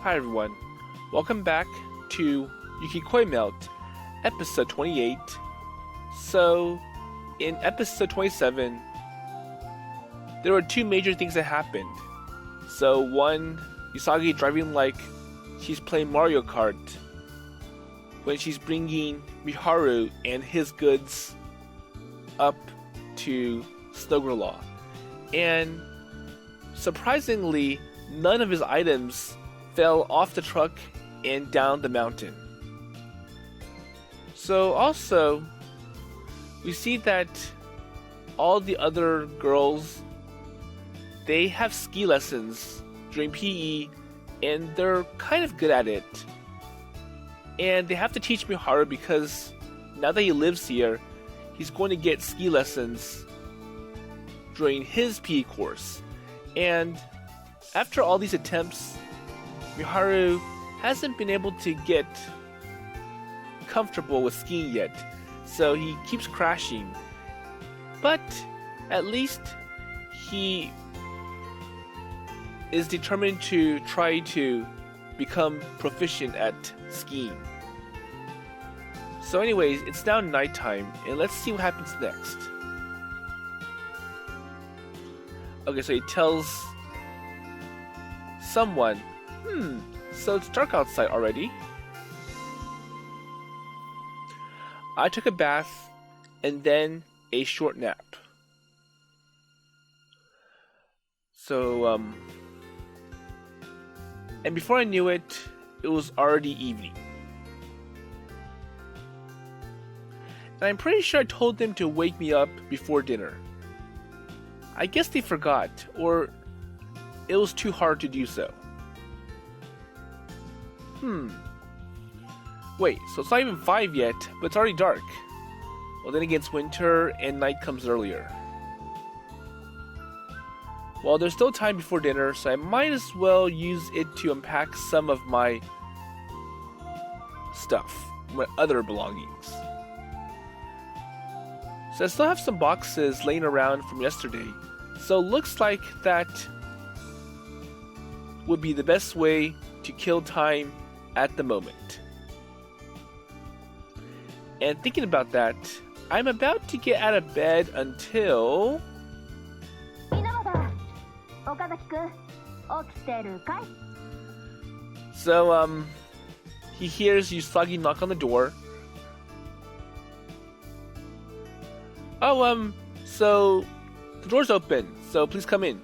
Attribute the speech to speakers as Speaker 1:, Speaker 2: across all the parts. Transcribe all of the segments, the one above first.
Speaker 1: Hi everyone, welcome back to Yukikoi Melt, episode 28. So, in episode 27, there were two major things that happened. So one, Usagi driving like she's playing Mario Kart when she's bringing Miharu and his goods up to Snowgirlaw. And surprisingly, none of his items fell off the truck and down the mountain. So also, we see that all the other girls, they have ski lessons during PE and they're kind of good at it. And they have to teach Miharu because now that he lives here, he's going to get ski lessons during his PE course. And after all these attempts, Miharu hasn't been able to get comfortable with skiing yet, so he keeps crashing. But at least he is determined to try to become proficient at skiing. So anyways, it's now nighttime, and let's see what happens next. Okay, so he tells someone, so it's dark outside already. I took a bath and then a short nap. So, and before I knew it, it was already evening. And I'm pretty sure I told them to wake me up before dinner. I guess they forgot, or it was too hard to do so. Wait, so it's not even 5 yet, but it's already dark. Well, then again, it's winter and night comes earlier. Well, there's still time before dinner, so I might as well use it to unpack some of my stuff, my other belongings. So I still have some boxes laying around from yesterday, so looks like that would be the best way to kill time at the moment. And thinking about that, I'm about to get out of bed until... So, he hears Usagi knock on the door. Oh, so the door's open, so please come in.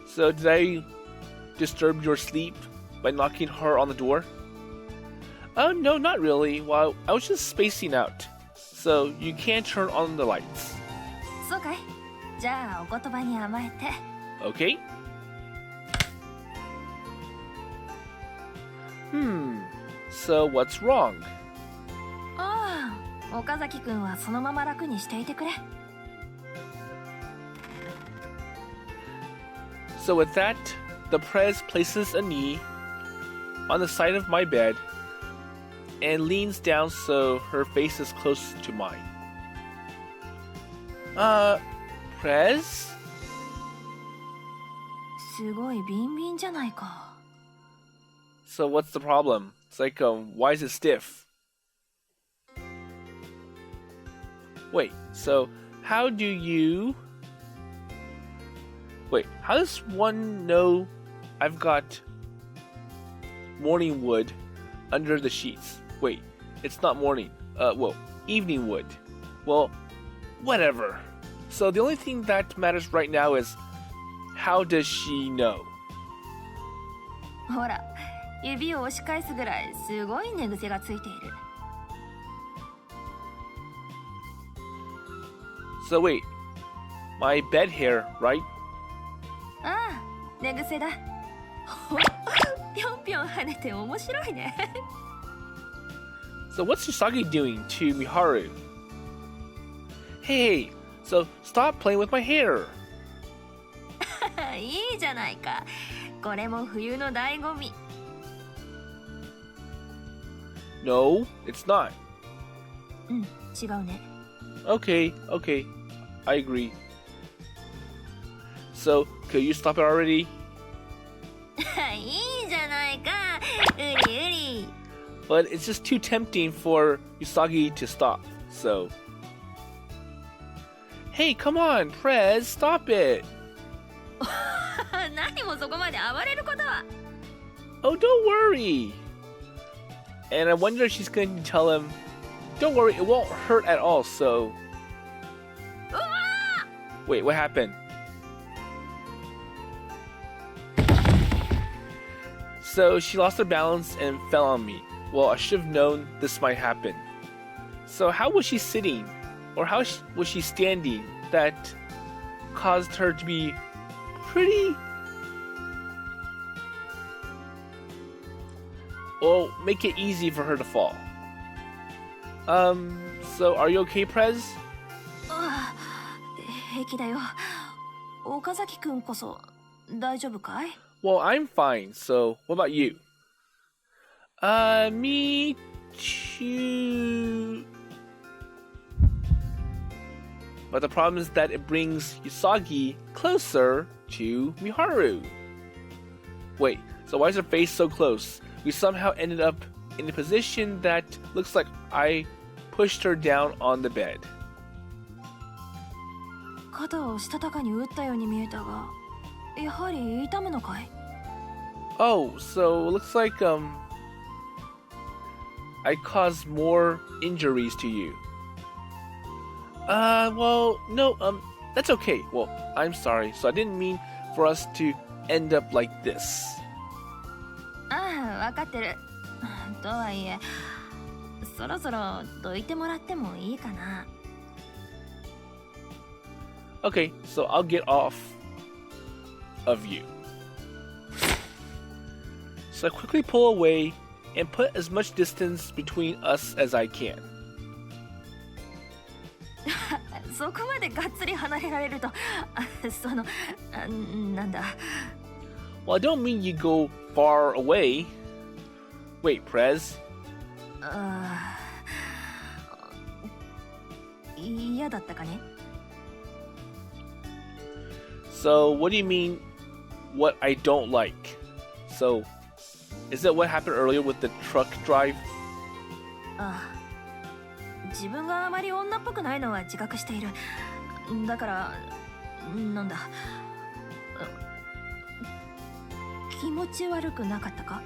Speaker 1: So did I disturb your sleep by knocking her on the door? Oh, no, not really. Well, I was just spacing out, so you can't turn on the lights. Okay. So what's wrong? So with that, the Prez places a knee on the side of my bed and leans down so her face is close to mine. Prez? So what's the problem? It's like, why is it stiff? Wait, so how do you... Wait, how does one know I've got morning wood under the sheets? Wait, it's not morning. Evening wood. Well, whatever. So the only thing that matters right now is, how does she know? So wait, my bed hair, right? So what's Usagi doing to Miharu? Hey, so stop playing with my hair. No, it's not. Okay, I agree. So, could you stop it already?
Speaker 2: いいじゃないか。うりうり。
Speaker 1: But it's just too tempting for Usagi to stop, so... Hey, come on, Prez, stop it!
Speaker 2: 何もそこまで暴れることは。
Speaker 1: Oh, don't worry! And I wonder if she's going to tell him, don't worry, it won't hurt at all, so... Wait, what happened? So she lost her balance and fell on me. Well, I should have known this might happen. So how was she sitting? Or how was she standing that caused her to be pretty... Well, make it easy for her to fall. So are you okay, Prez?
Speaker 2: 平気だよ。岡崎くんこそ大丈夫かい?
Speaker 1: Well, I'm fine, so what about you? Me too. But the problem is that it brings Usagi closer to Miharu. Wait, so why is her face so close? We somehow ended up in a position that looks like I pushed her down on the bed.
Speaker 2: 肩をしたたかに打ったように見えたが、やはり痛むのかい?
Speaker 1: Oh, so it looks like I caused more injuries to you. Well, no, that's okay. Well, I'm sorry. So I didn't mean for us to end up like this.
Speaker 2: ああ、わかってる。とはいえ、そろそろどいてもらってもいいかな。
Speaker 1: Okay, so I'll get off of you. So I quickly pull away and put as much distance between us as I can.
Speaker 2: そこまでがっつり離れられると、なんだ。
Speaker 1: Well, I don't mean you go far away. Wait, Prez?
Speaker 2: 嫌だったかね?
Speaker 1: So, what do you mean, what I don't like? So, is that what happened earlier with the truck drive?
Speaker 2: 自分があまり女っぽくないのは自覚している。だから、なんだ。気持ち悪くなかったか?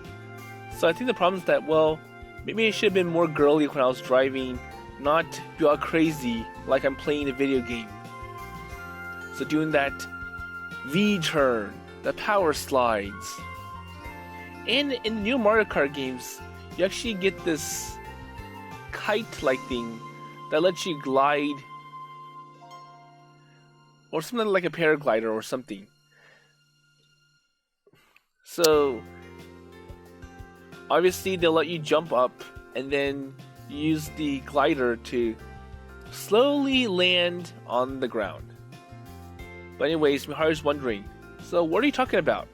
Speaker 1: So I think the problem is that, well, maybe I should have been more girly when I was driving, not be all crazy like I'm playing a video game. So doing that V-turn, the power slides. And in the new Mario Kart games, you actually get this kite-like thing that lets you glide, or something like a paraglider or something. So obviously they'll let you jump up and then use the glider to slowly land on the ground. But anyways, Miharu's wondering, so what are you talking about?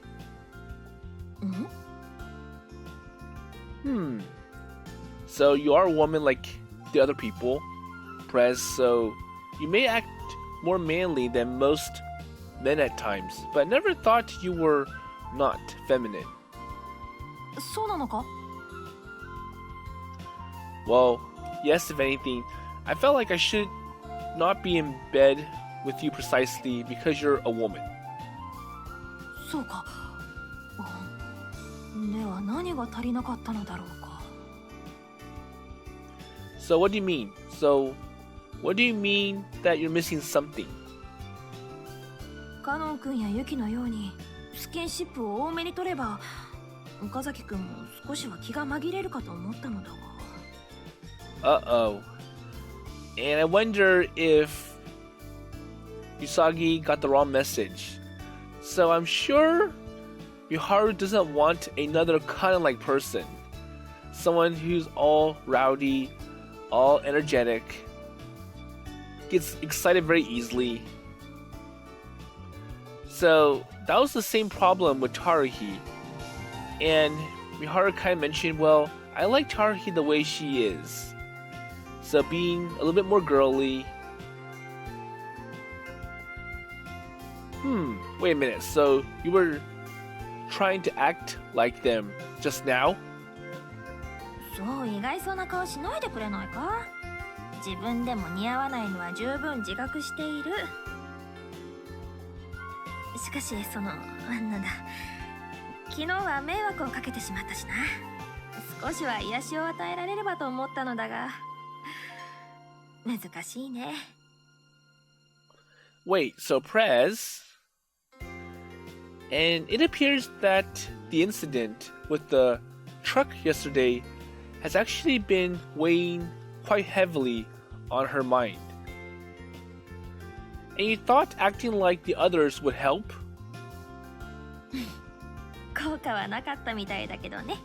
Speaker 1: So you are a woman like the other people, Prez, so you may act more manly than most men at times, but I never thought you were not feminine.
Speaker 2: そうなのか?
Speaker 1: Well, yes, if anything, I felt like I should not be in bed with you precisely because you're a woman.
Speaker 2: そうか。では何が足りなかったのだろうか。
Speaker 1: So what do you mean? So, what do you mean that you're missing something?
Speaker 2: カノン君やユキのようにスキンシップを多めに取れば、岡崎君も少しは気が紛れるかと思ったのだが。
Speaker 1: Uh-oh. And I wonder if Usagi got the wrong message. So I'm sure Miharu doesn't want another Kanon-like person. Someone who's all rowdy, all energetic, gets excited very easily. So that was the same problem with Taruhi. And Miharu kind of mentioned, well, I like Taruhi the way she is. So being a little bit more girly. Wait a minute, so you were trying to act like them just now?
Speaker 2: そう意外そうな顔しないでくれないか。自分でも似合わないのは十分自覚している。しかしなんだ、昨日は迷惑をかけてしまったしな。少しは癒しを与えられればと思ったのだが、難しいね。
Speaker 1: Wait, so Prez... And it appears that the incident with the truck yesterday has actually been weighing quite heavily on her mind. And you thought acting like the others would help?
Speaker 2: 効果はなかったみたいだけどね。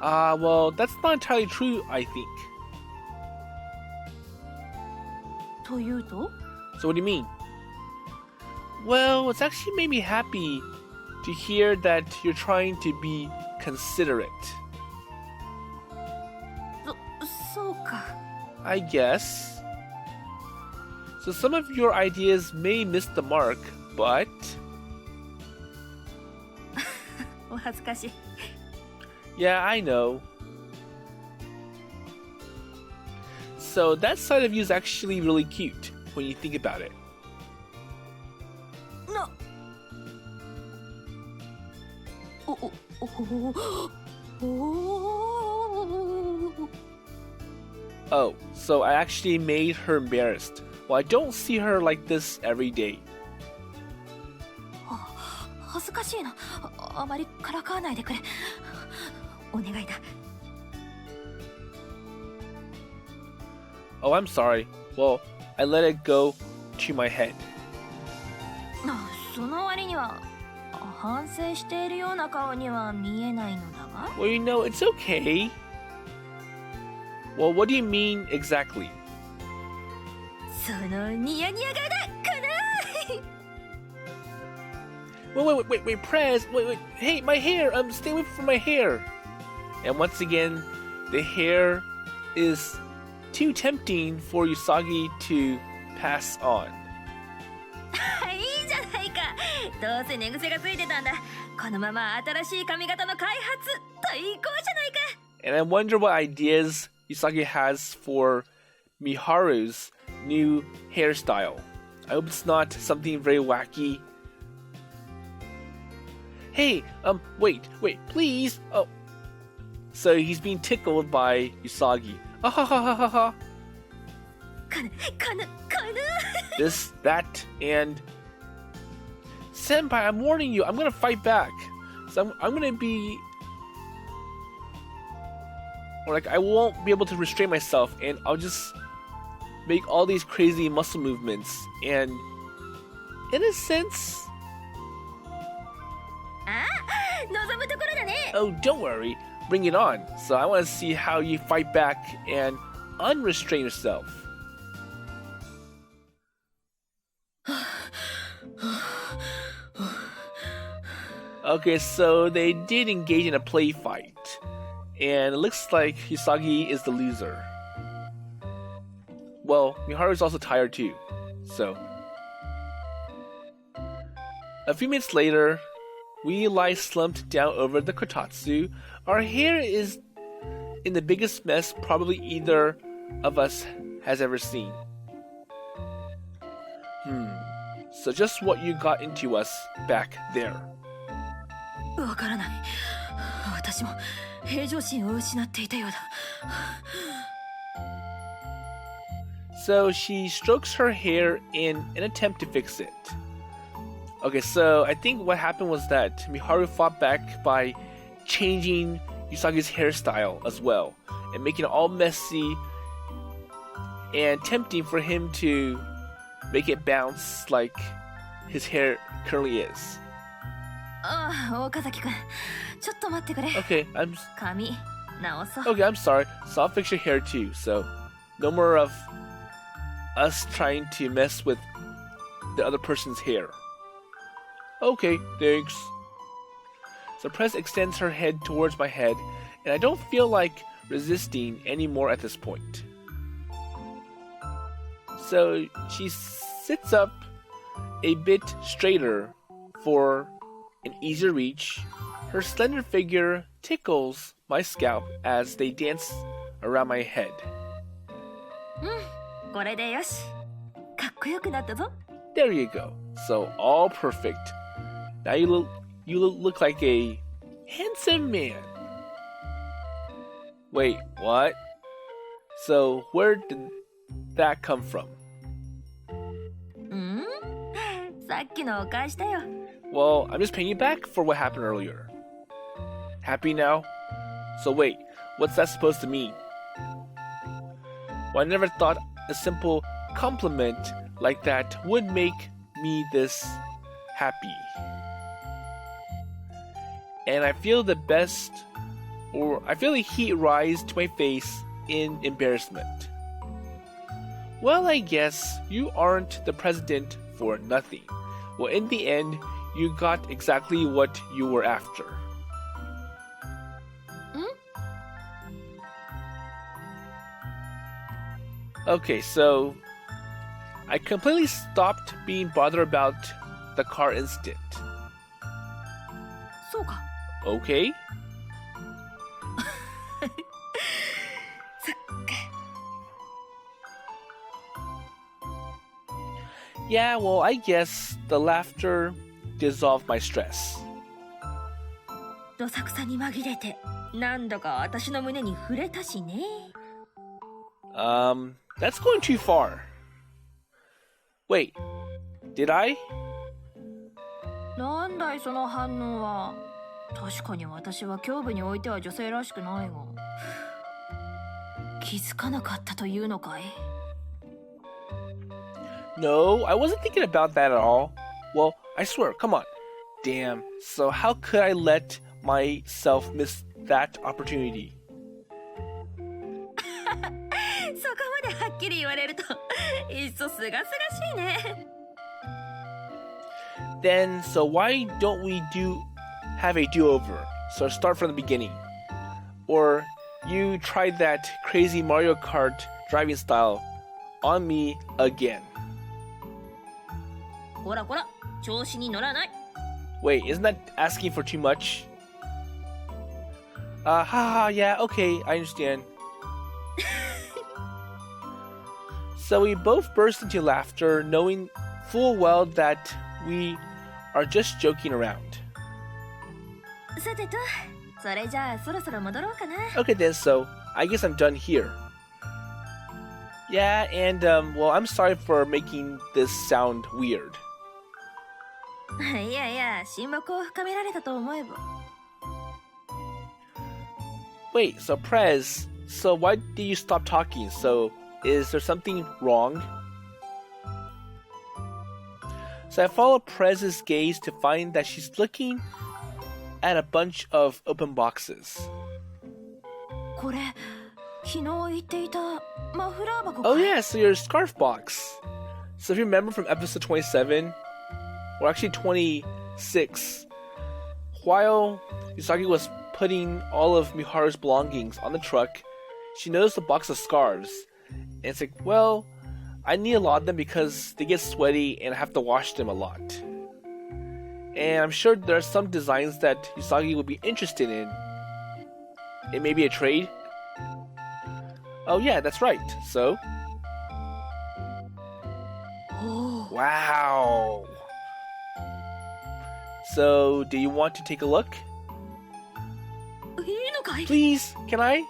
Speaker 1: Well, that's not entirely true, I think.
Speaker 2: というと?
Speaker 1: So what do you mean? Well, it's actually made me happy to hear that you're trying to be considerate.
Speaker 2: そうか。
Speaker 1: I guess. So some of your ideas may miss the mark, but...
Speaker 2: お恥ずかしい。
Speaker 1: Yeah, I know. So that side of you is actually really cute when you think about it.
Speaker 2: No.
Speaker 1: Oh, so I actually made her embarrassed. Well, I don't see her like this every day.
Speaker 2: 恥ずかしいな。あまりからかわないでくれ。お願いだ。
Speaker 1: Oh, I'm sorry. Well, I let it go to my head.
Speaker 2: その割には反省しているような顔には見えないのだが。
Speaker 1: Well, you know, it's okay. Well, what do you mean exactly?
Speaker 2: そのニヤニヤ顔だ、かな。
Speaker 1: Wait, Prez, wait, hey, my hair, stay away from my hair. And once again, the hair is too tempting for Usagi to pass on.
Speaker 2: いいじゃないか。どうせ寝癖がついてたんだ。このまま新しい髪型の開発、最高じゃないか。
Speaker 1: And I wonder what ideas Usagi has for Miharu's new hairstyle. I hope it's not something very wacky. Hey, wait, please. Oh. So he's being tickled by Usagi. Ah ha ha ha ha ha. This, that, and... Senpai, I'm warning you, I'm gonna fight back. So I'm gonna be... Or like, I won't be able to restrain myself, and I'll just make all these crazy muscle movements, and... In a sense... Oh, don't worry. Bring it on. So I want to see how you fight back and unrestrain yourself. Okay, so they did engage in a play fight. And it looks like Usagi is the loser. Well, Miharu's also tired too. So... A few minutes later, we lie slumped down over the kotatsu. Our hair is in the biggest mess probably either of us has ever seen. So just what you got into us back there.
Speaker 2: わからない。私も平常心を失っていたようだ。
Speaker 1: So she strokes her hair in an attempt to fix it. Okay, so I think what happened was that Miharu fought back by changing Usagi's hairstyle as well, and making it all messy and tempting for him to make it bounce like his hair currently is.
Speaker 2: 岡崎くん、ちょっと待ってくれ。
Speaker 1: Okay,
Speaker 2: 髪直そう。
Speaker 1: Okay, I'm sorry. So I'll fix your hair too. So no more of us trying to mess with the other person's hair. Okay, thanks. So Press extends her head towards my head, and I don't feel like resisting anymore at this point. So she sits up a bit straighter for an easier reach, her slender figure tickles my scalp as they dance around my head.
Speaker 2: これでよし。かっこよくなったぞ。
Speaker 1: There you go. So all perfect. Now you look like a handsome man. Wait, what? So where did that come from?
Speaker 2: さっきのお返しだよ。
Speaker 1: Well, I'm just paying you back for what happened earlier. Happy now? So wait, what's that supposed to mean? Well, I never thought a simple compliment like that would make me this happy. And I feel the heat rise to my face in embarrassment. Well, I guess you aren't the president for nothing. Well, in the end, you got exactly what you were after. Okay, so I completely stopped being bothered about the car incident.
Speaker 2: そうか。
Speaker 1: Okay?
Speaker 2: そっか。
Speaker 1: Yeah, well, I guess the laughter dissolved my stress.
Speaker 2: どさくさに紛れて、何度か私の胸に触れたしね。
Speaker 1: That's going too far. Wait, did I?
Speaker 2: なんだいその反応は。確かに私は胸部においては女性らしくないが。気づかなかったというのかい？
Speaker 1: No, I wasn't thinking about that at all. Well, I swear, come on. Damn, so how could I let myself miss that opportunity?
Speaker 2: そこまではっきり言われると、いっそすがすがしいね。
Speaker 1: Then, so why don't we have a do-over? So start from the beginning. Or you try that crazy Mario Kart driving style on me again.
Speaker 2: こらこら、調子に乗らない。
Speaker 1: Wait, isn't that asking for too much? Haha, yeah, okay, I understand. So we both burst into laughter, knowing full well that we are just joking around.
Speaker 2: さてと、それじゃあそろそろ戻ろうかな。
Speaker 1: Okay then, so I guess I'm done here. Yeah, and well, I'm sorry for making this sound weird.
Speaker 2: いやいや、親睦を深められたと思えば。
Speaker 1: Wait, so Prez, so why did you stop talking? So is there something wrong? So I follow Prez's gaze to find that she's looking at a bunch of open boxes.
Speaker 2: これ、昨日言っていたマフラー箱か。
Speaker 1: Oh yeah, so your scarf box. So if you remember from episode 27, or actually 26, while Usagi was putting all of Miharu's belongings on the truck, she noticed a box of scarves. And it's like, well, I need a lot of them because they get sweaty and I have to wash them a lot. And I'm sure there are some designs that Usagi would be interested in. It may be a trade. Oh yeah, that's right. So...
Speaker 2: Oh.
Speaker 1: Wow! So, do you want to take a look?
Speaker 2: いいのかい？
Speaker 1: Please, can I?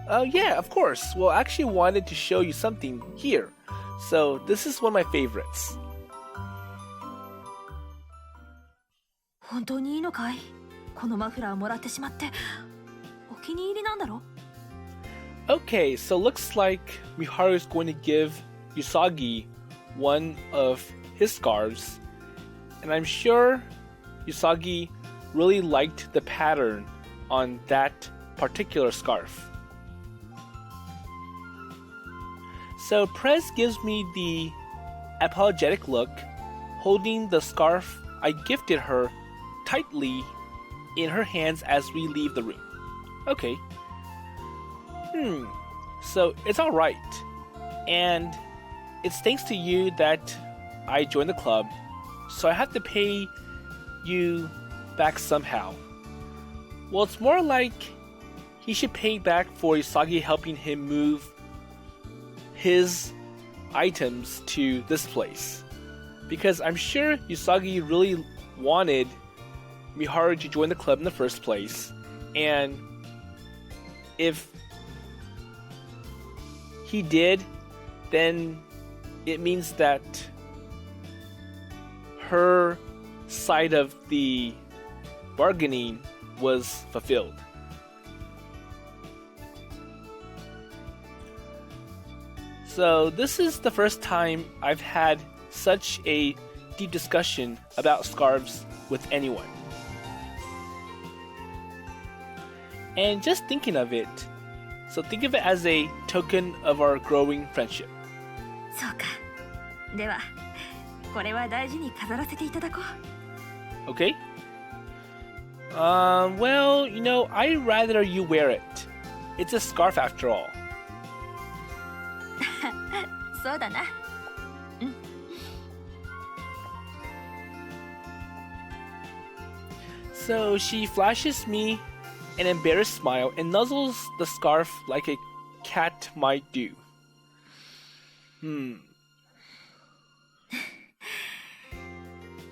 Speaker 1: Oh yeah, of course. Well, I actually wanted to show you something here. So, this is one of my favorites.
Speaker 2: 本当にいいのかい？このマフラーもらってしまって、お気に入りなんだろ？
Speaker 1: Okay, so looks like Miharu is going to give Usagi one of his scarves. And I'm sure Usagi really liked the pattern on that particular scarf. So Prez gives me the apologetic look, holding the scarf I gifted her tightly in her hands as we leave the room. Okay. So it's alright. And it's thanks to you that I joined the club, so I have to pay you back somehow. Well, it's more like he should pay back for Usagi helping him move his items to this place. Because I'm sure Usagi really wanted Miharu to join the club in the first place, and if he did, then it means that her side of the bargaining was fulfilled. So this is the first time I've had such a deep discussion about scarves with anyone. And just thinking of it, so think of it as a token of our growing friendship.
Speaker 2: そうか。では、これは大事に飾らせていただこう。
Speaker 1: Okay? Well, I'd rather you wear it. It's a scarf after all.
Speaker 2: そうだな。
Speaker 1: So she flashes me an embarrassed smile and nuzzles the scarf like a cat might do.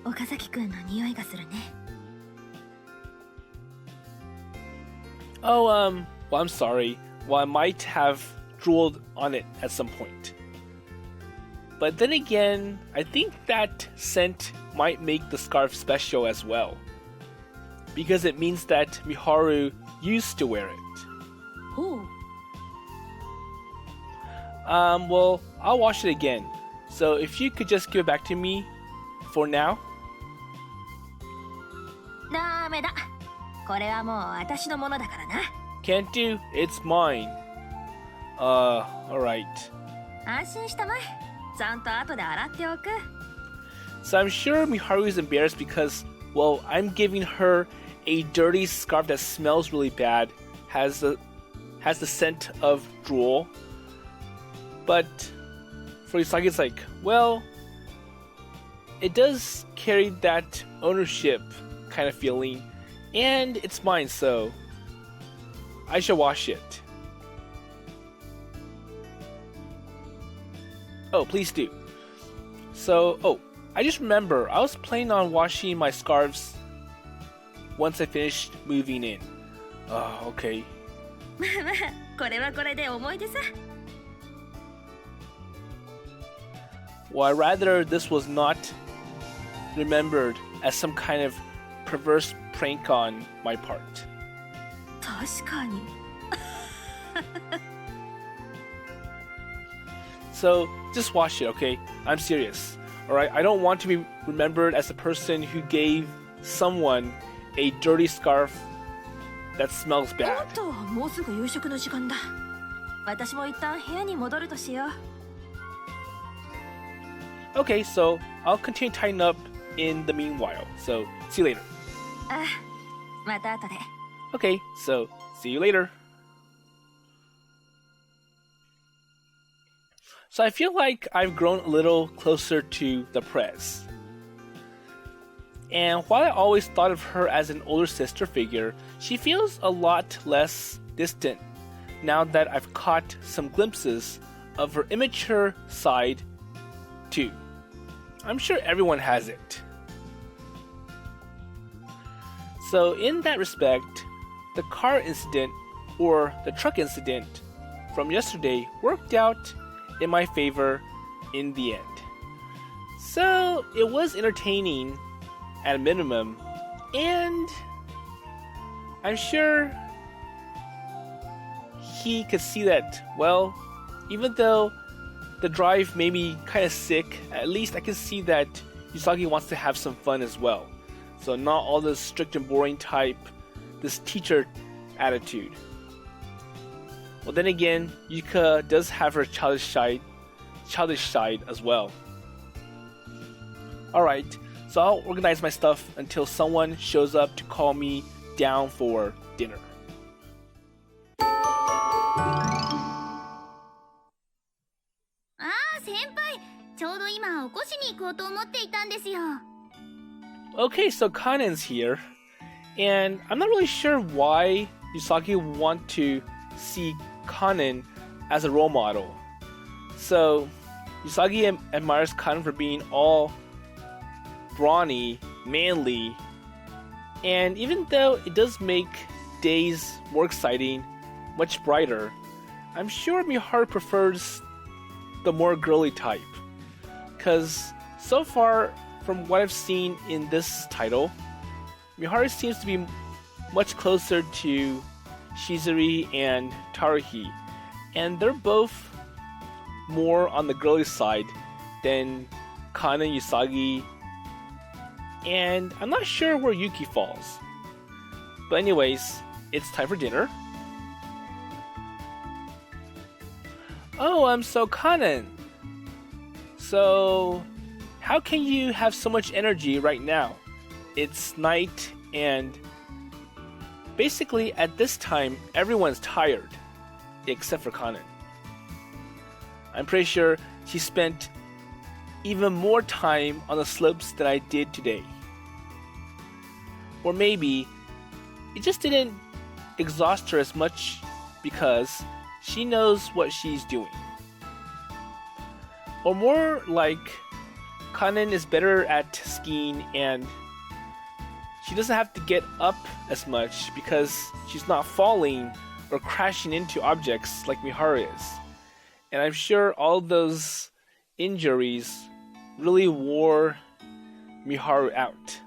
Speaker 2: 岡崎くんの匂いがするね。
Speaker 1: Oh, well, I'm sorry. Well, I might have drooled on it at some point. But then again, I think that scent might make the scarf special as well. Because it means that Miharu used to wear it.
Speaker 2: ほう。
Speaker 1: Well, I'll wash it again. So if you could just give it back to me for now.
Speaker 2: ダメだ。これはもう私のものだからな。
Speaker 1: Can't do. It's mine. Alright.
Speaker 2: 安心したまえ。ちゃんと後で洗っておく。
Speaker 1: So I'm sure Miharu is embarrassed because, well, I'm giving her a dirty scarf that smells really bad, has the scent of drool. But for Usagi, it's like, well, it does carry that ownership kind of feeling, and it's mine, so I should wash it. Oh, please do. So, I just remember, I was planning on washing my scarves once I finished moving in. Okay.
Speaker 2: まあまあ、これはこれで思い出さ。
Speaker 1: Well, I'd rather this was not remembered as some kind of perverse prank on my part.
Speaker 2: 確かに。
Speaker 1: So, just wash it, okay? I'm serious. Alright? I don't want to be remembered as the person who gave someone a dirty scarf that smells
Speaker 2: お
Speaker 1: bad.
Speaker 2: っと、もうすぐ夕食の時間だ。私も一旦部屋に戻るとしよう。
Speaker 1: Okay, so I'll continue tying up in the meanwhile. So, see you later.
Speaker 2: ああ、また後で。
Speaker 1: Okay, so see you later. So I feel like I've grown a little closer to the press. And while I always thought of her as an older sister figure, she feels a lot less distant now that I've caught some glimpses of her immature side too. I'm sure everyone has it. So in that respect, the car incident or the truck incident from yesterday worked out in my favor in the end. So it was entertaining at a minimum, and I'm sure he could see that, well, even though the drive made me kind of sick, at least I can see that Usagi wants to have some fun as well. So not all this strict and boring type, this teacher attitude. Well, then again, Yuka does have her childish side as well. Alright, so I'll organize my stuff until someone shows up to call me down for dinner.
Speaker 2: ああ、先輩、今起こしに行こうと思っていたんですよ。
Speaker 1: Okay, so Kanon's here, and I'm not really sure why Usagi want to see Kanon as a role model. So Usagi admires Kanon for being all brawny, manly, and even though it does make days more exciting, much brighter, I'm sure Miharu prefers the more girly type. Because so far, from what I've seen in this title, Miharu seems to be much closer to Shizuri and Taruhi, and they're both more on the girly side than Kanon, Usagi, and I'm not sure where Yuki falls. But anyways, it's time for dinner. Oh, so Kanon. So, how can you have so much energy right now? It's night, and basically at this time, everyone's tired, except for Kanon. I'm pretty sure she spent even more time on the slopes than I did today. Or maybe it just didn't exhaust her as much because she knows what she's doing. Or more like Kanon is better at skiing and she doesn't have to get up as much because she's not falling or crashing into objects like Miharu is. And I'm sure all those injuries really wore Miharu out.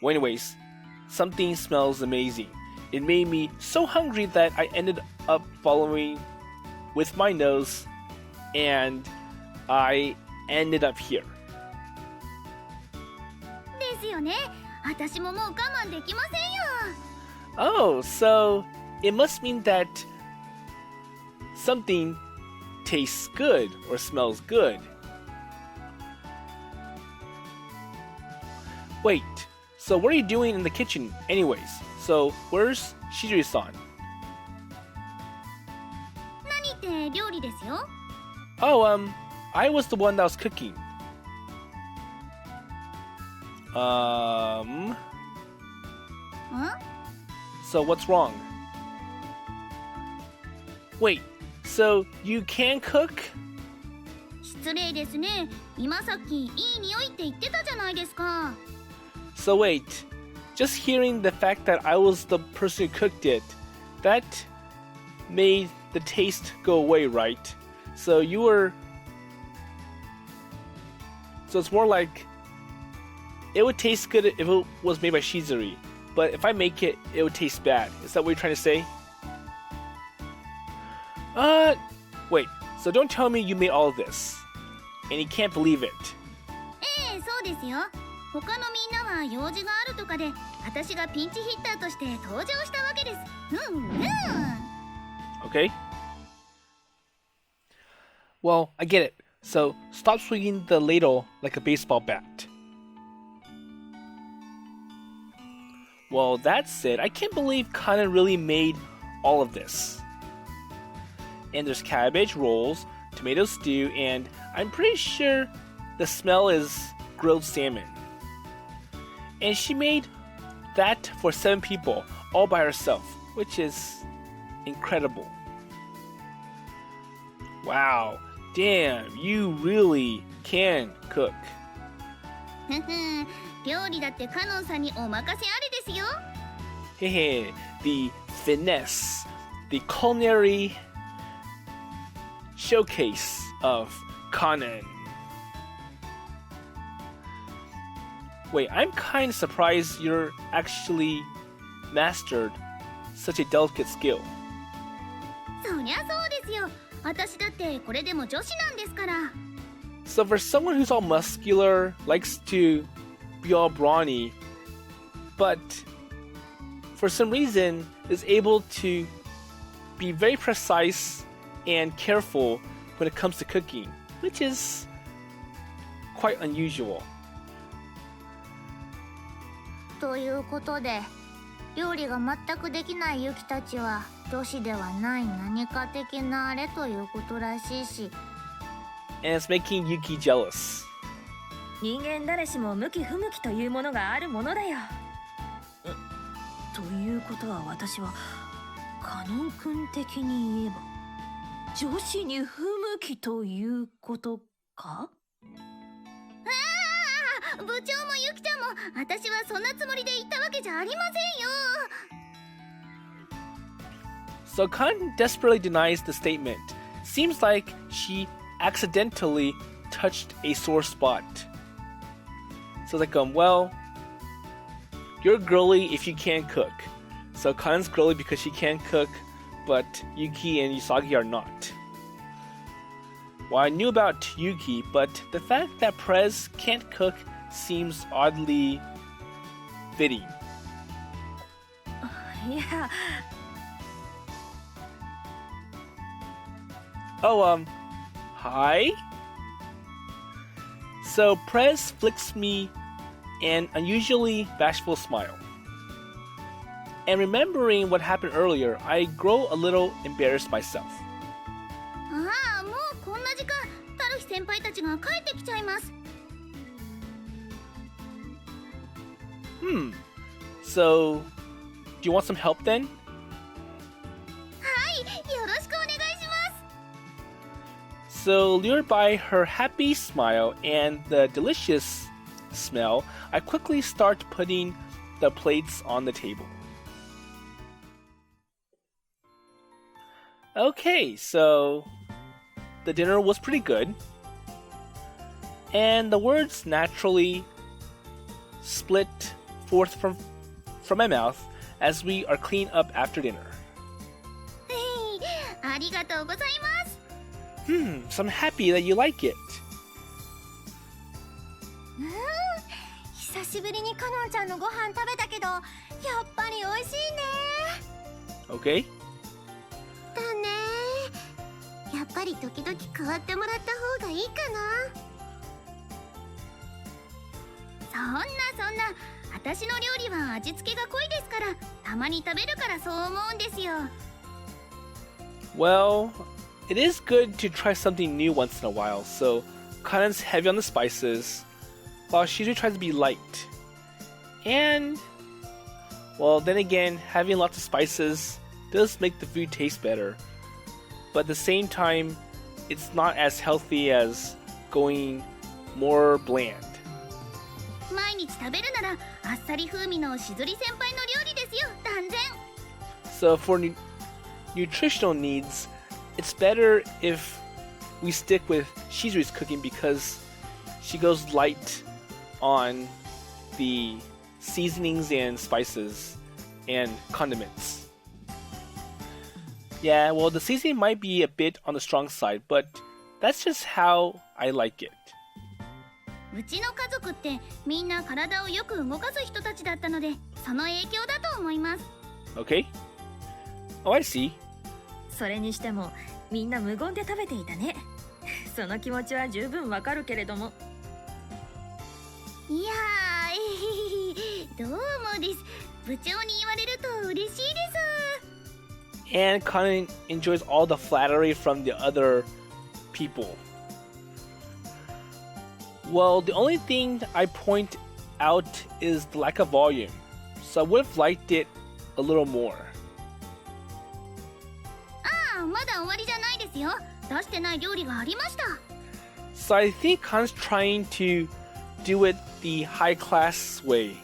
Speaker 1: Well, anyways, something smells amazing. It made me so hungry that I ended up following with my nose, and I ended up here.
Speaker 2: ですよね。私ももう我慢できませんよ。
Speaker 1: Oh, so it must mean that something tastes good or smells good. Wait, so what are you doing in the kitchen anyways? So where's Shizuri-san?
Speaker 2: 何って料理ですよ。
Speaker 1: Oh, I was the one that was cooking. So what's wrong? Wait, so you can cook?
Speaker 2: 失礼ですね。今さっきいい匂いって言ってたじゃないですか。
Speaker 1: So wait, just hearing the fact that I was the person who cooked it, that made the taste go away, right? So you were... So it's more like it would taste good if it was made by Shizuri, but if I make it, it would taste bad. Is that what you're trying to say? Wait, so don't tell me you made all of this, and you can't believe it.
Speaker 2: ええ、そうですよ。他のみんなは用事があるとかで、私がピンチヒッターとして登場したわけです。
Speaker 1: Okay. Well, I get it. So stop swinging the ladle like a baseball bat. Well, that's it. I can't believe Kanon really made all of this. And there's cabbage rolls, tomato stew, and I'm pretty sure the smell is grilled salmon. And she made that for 7 people, all by herself, which is incredible. Wow, damn, you really can cook.
Speaker 2: 料理だってカノンさんにお任せあれですよ。
Speaker 1: Hehe, the finesse, the culinary showcase of Kanon. Wait, I'm kind of surprised you're actually mastered such a delicate skill.
Speaker 2: そりゃそうですよ。私だってこれでも女子なんですから。
Speaker 1: So for someone who's all muscular, likes to be all brawny, but for some reason is able to be very precise and careful when it comes to cooking, which is quite unusual.
Speaker 2: ということで、料理が全くできないユキたちは女子ではない何か的なあれということらしいし、
Speaker 1: and it's making Yuki jealous.
Speaker 2: 人間誰しも向き不向きというものがあるものだよ。ということは私はカノン君的に言えば女子に不向きということか？
Speaker 3: 部長もユキちゃんも私はそんなつもりで言ったわけじゃありませんよ。
Speaker 1: So Kanon desperately denies the statement. Seems like she accidentally touched a sore spot. So like, well, you're girly if you can't cook. So Kanon's girly because she can't cook, but Yuki and Usagi are not. Well, I knew about Yuki, but the fact that Prez can't cook seems oddly fitting.
Speaker 2: いや。
Speaker 1: Oh, hi? So Prez flicks me an unusually bashful smile. And remembering what happened earlier, I grow a little embarrassed myself.
Speaker 3: ああ、もうこんな時間、タルヒ先輩たちが帰ってきちゃいます。
Speaker 1: So, do you want some help then?
Speaker 3: はい、よろしくお願いします。
Speaker 1: So, lured by her happy smile and the delicious smell, I quickly start putting the plates on the table. Okay, so the dinner was pretty good. And the words naturally split forth from my mouth as we are cleaned up after dinner.
Speaker 3: ありがとうございます。
Speaker 1: So I'm happy that you like it.
Speaker 3: 久しぶりにカノンちゃんのご飯食べたけど、やっぱり美味しいね。
Speaker 1: Okay?
Speaker 3: だね。やっぱり時々変わってもらった方がいいかな。そんな私の料理は味付けが濃いですから、たまに食べるからそう思うんですよ。
Speaker 1: Well, it is good to try something new once in a while, so Kanon's heavy on the spices, while Shizuri tries to be light. And, well, then again, having lots of spices does make the food taste better. But at the same time, it's not as healthy as going more bland.
Speaker 3: 毎日食べるならあっさり風味のしずり先輩の料理ですよ、断然。
Speaker 1: So for nutritional needs, it's better if we stick with Shizuri's cooking because she goes light on the seasonings and spices and condiments. Yeah, well, the seasoning might be a bit on the strong side, but that's just how I like it.
Speaker 3: うちの家族ってみんな体をよく動かす人たちだったので、その影響だと思います。
Speaker 1: Okay? Oh, I see.
Speaker 2: それにしてもみんな無言で食べていたね。その気持ちは十分わかるけれども。
Speaker 3: いやー、どうもです。部長に言われると嬉しいです。
Speaker 1: And Kanon enjoys all the flattery from the other people. Well, the only thing I point out is the lack of volume, so I would have liked it a little more.
Speaker 3: ああ、まだ終わりじゃないですよ。出してない料理がありました。
Speaker 1: So I think Kanon's trying to do it the high-class way.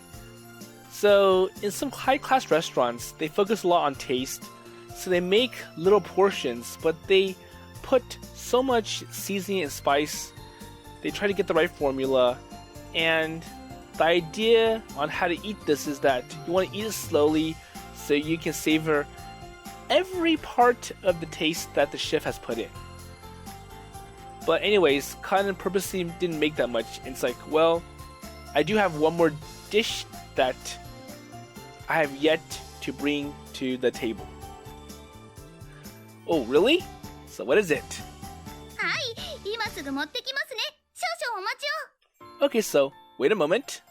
Speaker 1: So in some high-class restaurants, they focus a lot on taste, so they make little portions, but they put so much seasoning and spice. They try to get the right formula, and the idea on how to eat this is that you want to eat it slowly so you can savor every part of the taste that the chef has put in. But anyways, Kanon purposely didn't make that much. It's like, well, I do have one more dish that I have yet to bring to the table. Oh, really? So what is it?
Speaker 3: はい、今すぐ持ってきますね。少々お待ちを。
Speaker 1: Okay, so wait a moment.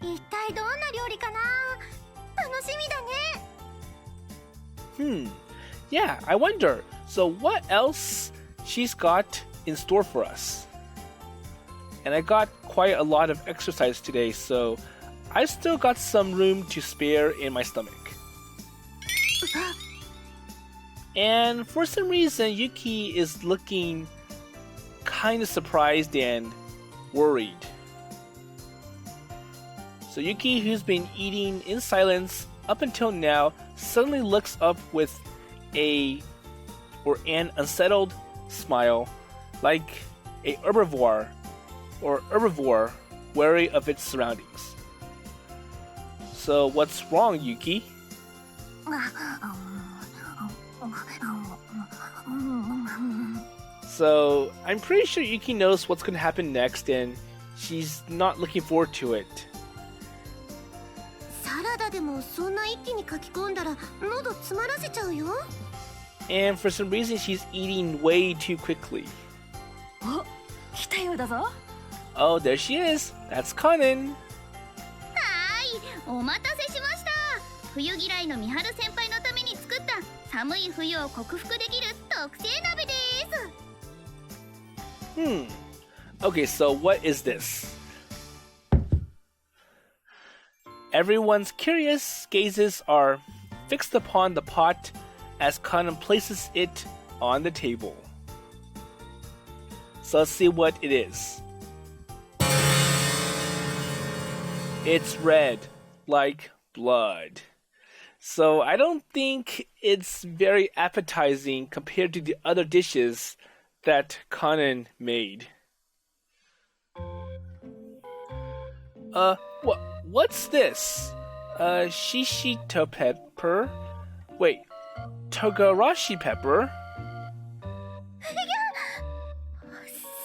Speaker 3: 一体どんな料理かな。楽しみだね。
Speaker 1: Yeah, I wonder. So what else she's got in store for us. And I got quite a lot of exercise today, so I still got some room to spare in my stomach. And for some reason, Yuki is looking kind of surprised and worried. So Yuki, who's been eating in silence up until now, suddenly looks up with an unsettled smile, like a herbivore wary of its surroundings. So what's wrong, Yuki? So I'm pretty sure Yuki knows what's going to happen next, and she's not looking forward to it.
Speaker 3: サラダでもそんな一気に書き込んだら喉詰まらせちゃうよ。
Speaker 1: And for some reason, she's eating way too quickly.
Speaker 2: お、来たようだぞ。
Speaker 1: Oh, there she is. That's Kanon.
Speaker 3: お待たせしました。冬嫌いの三春先輩のために作った寒い冬を克服できる特製鍋です。
Speaker 1: Okay, so what is this? Everyone's curious gazes are fixed upon the pot as Kanon places it on the table. So let's see what it is. It's red, like blood. So I don't think it's very appetizing compared to the other dishes that Kanon made. What's this? Shishito pepper? Wait, Togarashi pepper?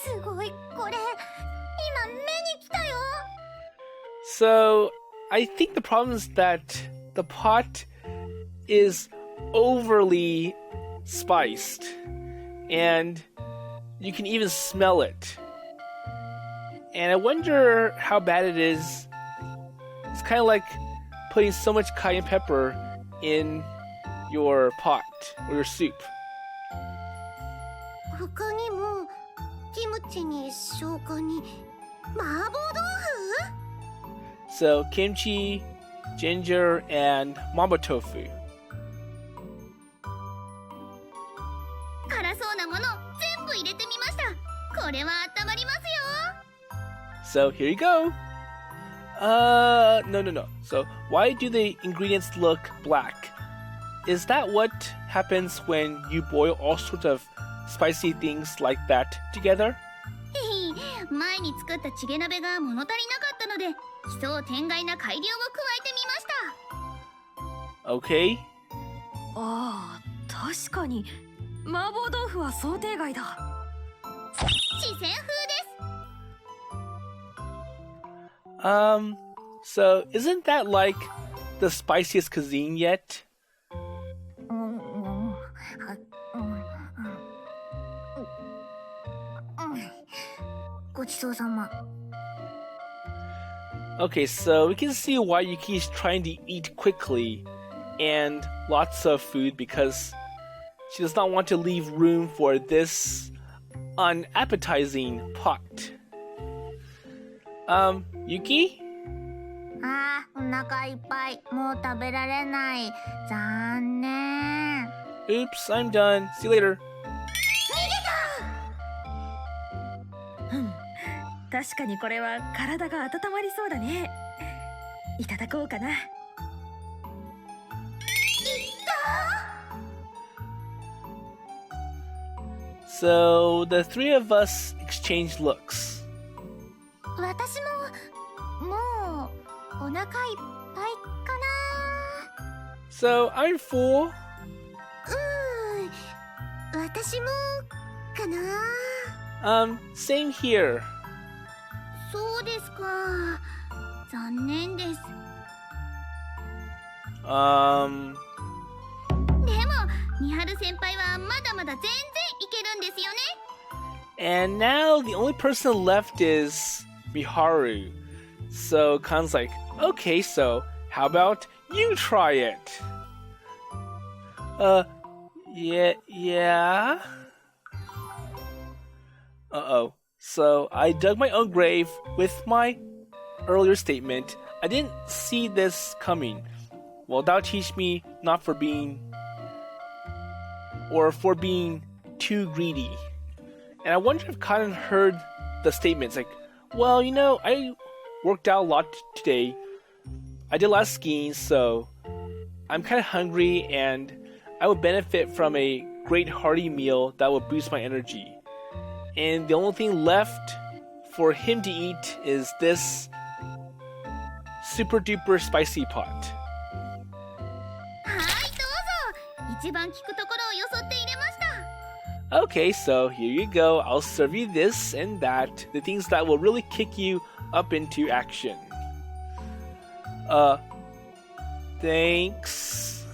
Speaker 3: すごい、これ今目に来たよ。
Speaker 1: So I think the problem is that the pot is overly spiced, and you can even smell it. And I wonder how bad it is. It's kind of like putting so much cayenne pepper in your pot or your soup.
Speaker 3: 他にもキムチに生姜に麻婆豆腐？
Speaker 1: So kimchi, ginger, and mamba tofu.
Speaker 3: 辛そうなもの全部入れてみました。これは温まりますよ。
Speaker 1: So here you go. No. So why do the ingredients look black? Is that what happens when you boil all sorts of spicy things like that together?
Speaker 3: 前に作ったチゲ鍋が物足りなかったので奇想天外な改良を加えてみました。
Speaker 1: Okay.
Speaker 2: ああ、確かに麻婆豆腐は想定外だ。
Speaker 3: 四川風です。
Speaker 1: So isn't that like the spiciest cuisine yet?
Speaker 3: ごちそうさま。
Speaker 1: Okay, so we can see why Yuki is trying to eat quickly and lots of food because she does not want to leave room for this unappetizing pot. Yuki?
Speaker 3: あー、お腹いっぱい。もう食べられない。残念。
Speaker 1: Oops, I'm done. See you later.
Speaker 2: 確かにこれは体が温まりそうだね。いただこうかな。
Speaker 1: So the three of us exchange looks.
Speaker 3: 私ももうお腹いっぱいか
Speaker 1: So I'm full.
Speaker 3: な。私もかな。
Speaker 1: Same here.
Speaker 3: そうですか。残念です。でも三春先輩はまだまだ全然いけるんですよね。
Speaker 1: And now the only person left is Miharu. So Kan's like, okay, so how about you try it? Yeah. Uh-oh. So I dug my own grave with my earlier statement. I didn't see this coming. Well, that'll teach me not for being too greedy. And I wonder if Kanon heard the statements like, well, I worked out a lot today. I did a lot of skiing, so I'm kind of hungry and I would benefit from a great hearty meal that would boost my energy. And the only thing left for him to eat is this super duper spicy pot.
Speaker 3: はい、どうぞ。一番効くところをよそって入れました。
Speaker 1: Okay, so here you go. I'll serve you this and that. The things that will really kick you up into action. Thanks.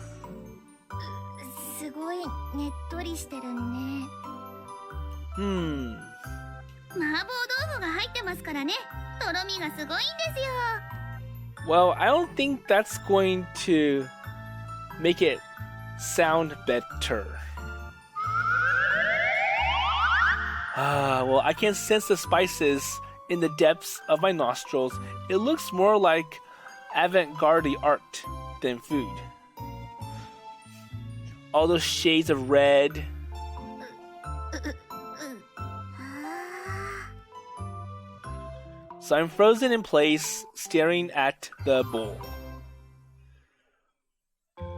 Speaker 3: すごいねっとりしてるね。麻婆豆腐が入ってますからね。とろみがすごいんですよ。
Speaker 1: Well, I don't think that's going to make it sound better. Well, I can sense the spices in the depths of my nostrils. It looks more like avant-garde art than food. All those shades of red. So I'm frozen in place, staring at the bowl.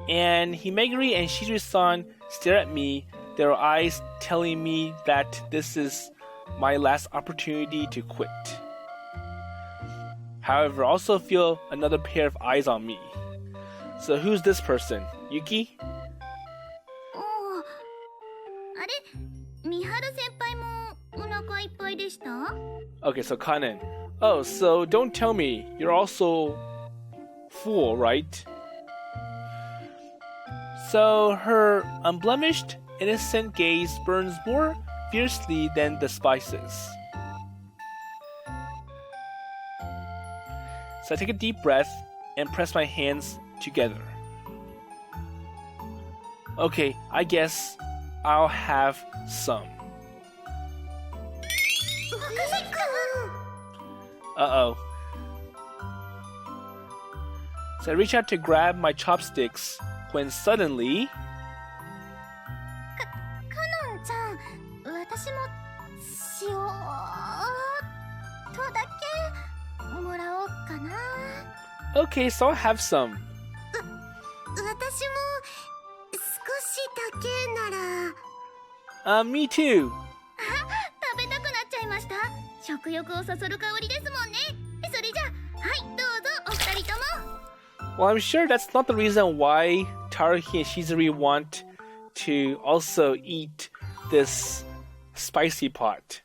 Speaker 1: And Himegiri and Shizuri-san stare at me, their eyes telling me that this is my last opportunity to quit. However, I also feel another pair of eyes on me. So who's this person? Yuki?
Speaker 3: あれ、ミハル先輩もお腹いっぱいでした？
Speaker 1: Okay, so Kanon. Oh, so don't tell me you're also full, right? So her unblemished, innocent gaze burns more fiercely than the spices. So I take a deep breath and press my hands together. Okay, I guess I'll have some. Uh-oh. So I reach out to grab my chopsticks when suddenly...
Speaker 3: カノンちゃん、私も塩とだけもらおうかな。
Speaker 1: Okay, so I'll have some.
Speaker 3: 私も少しだけなら。
Speaker 1: Me too.
Speaker 3: 食べたくなっちゃいました。食欲をそそる香りですもんね。それじゃあ、はい、どうぞお二人とも。
Speaker 1: Well, I'm sure that's not the reason why Taruhi and Shizuri want to also eat this spicy pot.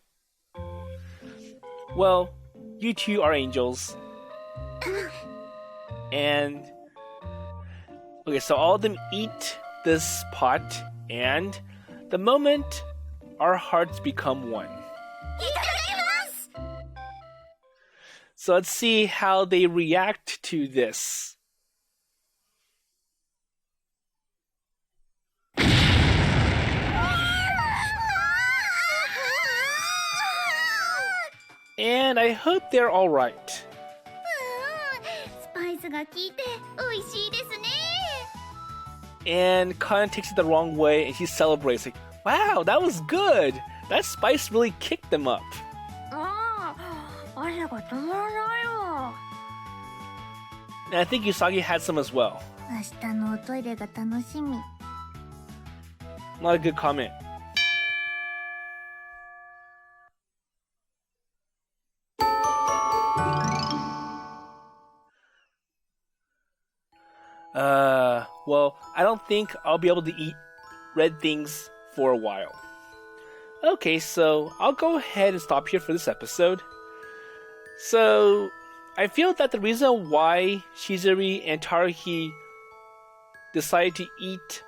Speaker 1: Well, you two are angels. And... Okay, so all of them eat this pot, and the moment our hearts become one. So let's see how they react to this. And I hope they're alright.
Speaker 3: スパイスが効いて美味しいですね。
Speaker 1: And Kanon takes it the wrong way and he celebrates like, wow, that was good. That spice really kicked them up.
Speaker 2: 汗が止まらないわ。
Speaker 1: And I think Usagi had some as well.
Speaker 3: 明日のおトイレが楽しみ。
Speaker 1: Not a good comment. Well, I don't think I'll be able to eat red things for a while. Okay, so I'll go ahead and stop here for this episode. So, I feel that the reason why Shizuri and Taruhi decided to eat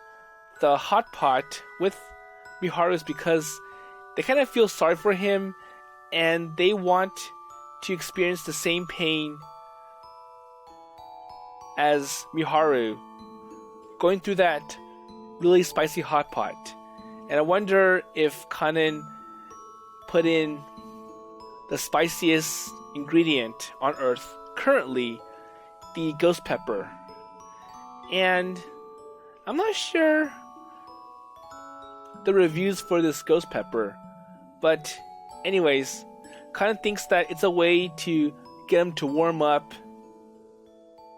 Speaker 1: the hot pot with Miharu is because they kind of feel sorry for him and they want to experience the same pain as Miharu going through that really spicy hot pot. And I wonder if Kanon put in the spiciest ingredient on Earth currently, the ghost pepper. And I'm not sure the reviews for this ghost pepper, but anyways, Kanon thinks that it's a way to get him to warm up,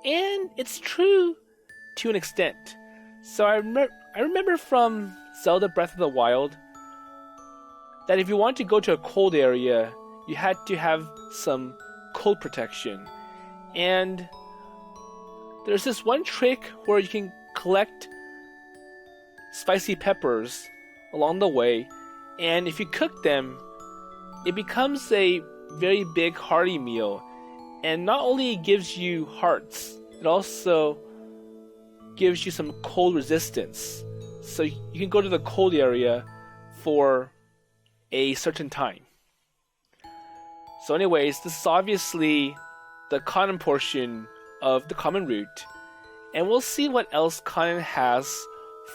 Speaker 1: and it's true to an extent. So I remember from Zelda Breath of the Wild that if you want to go to a cold area, you had to have some cold protection. And there's this one trick where you can collect spicy peppers along the way, and if you cook them, it becomes a very big hearty meal. And not only gives you hearts, it also gives you some cold resistance. So you can go to the cold area for a certain time. So anyways, this is obviously the Kanon portion of the common route. And we'll see what else Kanon has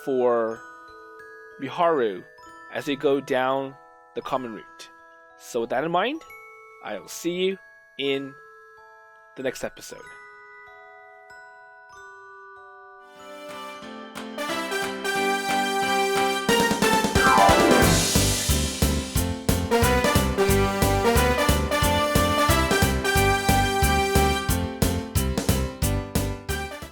Speaker 1: for Miharu as we go down the common route. So with that in mind, I will see you in the next episode.